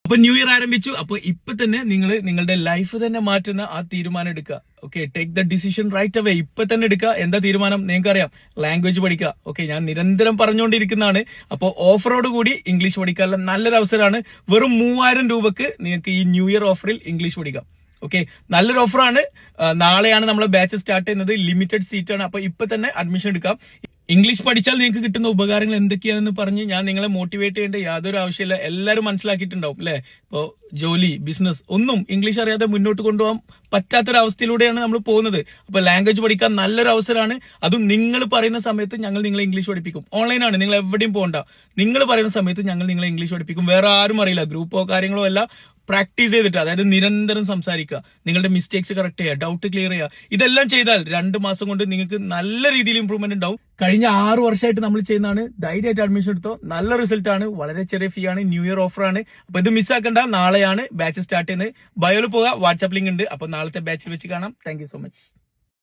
അപ്പൊ new year ആരംഭിച്ചു. അപ്പൊ ഇപ്പൊ തന്നെ നിങ്ങൾ നിങ്ങളുടെ ലൈഫ് തന്നെ മാറ്റുന്ന ആ തീരുമാനം എടുക്കുക. Okay, take the decision right away. ഇപ്പൊ തന്നെ എടുക്കുക. എന്താ തീരുമാനം? നിങ്ങൾക്കറിയാം, ലാംഗ്വേജ് പഠിക്കുക. ഓക്കെ, ഞാൻ നിരന്തരം പറഞ്ഞുകൊണ്ടിരിക്കുന്നതാണ്. അപ്പോൾ ഓഫറോട് കൂടി ഇംഗ്ലീഷ് പഠിക്കാനുള്ള നല്ലൊരു അവസരമാണ്. വെറും 3000 രൂപക്ക് നിങ്ങൾക്ക് ഈ ന്യൂ ഇയർ ഓഫറിൽ ഇംഗ്ലീഷ് പഠിക്കാം. ഓക്കെ, നല്ലൊരു ഓഫറാണ്. നാളെയാണ് നമ്മളെ ബാച്ച് സ്റ്റാർട്ട് ചെയ്യുന്നത്. ലിമിറ്റഡ് സീറ്റ് ആണ്. അപ്പൊ ഇപ്പൊ തന്നെ അഡ്മിഷൻ എടുക്കാം. ഇംഗ്ലീഷ് പഠിച്ചാൽ നിങ്ങൾക്ക് കിട്ടുന്ന ഉപകാരങ്ങൾ എന്തൊക്കെയാണെന്ന് പറഞ്ഞ് ഞാൻ നിങ്ങളെ മോട്ടിവേറ്റ് ചെയ്യേണ്ട യാതൊരു ആവശ്യമില്ല. എല്ലാവരും മനസ്സിലാക്കിയിട്ടുണ്ടാവും അല്ലെ? ഇപ്പോ ജോലി, ബിസിനസ് ഒന്നും ഇംഗ്ലീഷ് അറിയാതെ മുന്നോട്ട് കൊണ്ടുപോകാൻ പറ്റാത്തൊരവസ്ഥയിലൂടെയാണ് നമ്മൾ പോകുന്നത്. അപ്പൊ ലാംഗ്വേജ് പഠിക്കാൻ നല്ലൊരു അവസരമാണ്. അതും നിങ്ങൾ പറയുന്ന സമയത്ത് ഞങ്ങൾ നിങ്ങളെ ഇംഗ്ലീഷ് പഠിപ്പിക്കും. ഓൺലൈനാണ്, നിങ്ങൾ എവിടെയും പോകണ്ട. നിങ്ങൾ പറയുന്ന സമയത്ത് ഞങ്ങൾ നിങ്ങളെ ഇംഗ്ലീഷ് പഠിപ്പിക്കും. വേറെ ആരും അറിയില്ല. ഗ്രൂപ്പോ കാര്യങ്ങളോ അല്ല, പ്രാക്ടീസ് ചെയ്തിട്ട്, അതായത് നിരന്തരം സംസാരിക്കുക, നിങ്ങളുടെ മിസ്റ്റേക്സ് കറക്റ്റ് ചെയ്യുക, ഡൗട്ട് ക്ലിയർ ചെയ്യുക. ഇതെല്ലാം ചെയ്താൽ 2 മാസം കൊണ്ട് നിങ്ങൾക്ക് നല്ല രീതിയിൽ ഇംപ്രൂവ്മെന്റ് ഉണ്ടാവും. കഴിഞ്ഞ 6 വർഷമായിട്ട് നമ്മൾ ചെയ്യുന്നതാണ്. ധൈര്യമായിട്ട് അഡ്മിഷൻ എടുത്തോ. നല്ല റിസൾട്ട് ആണ്. വളരെ ചെറിയ ഫീ ആണ്. ന്യൂ ഇയർ ഓഫർ ആണ്. അപ്പൊ ഇത് മിസ്സാക്കണ്ട. നാളെയാണ് ബാച്ച് സ്റ്റാർട്ട് ചെയ്യുന്നത്. ബയോയിൽ പോവുക, വാട്സ്ആപ്പ് ലിങ്ക് ഉണ്ട്. അപ്പൊ നാളത്തെ ബാച്ചിൽ വെച്ച് കാണാം. Thank so much.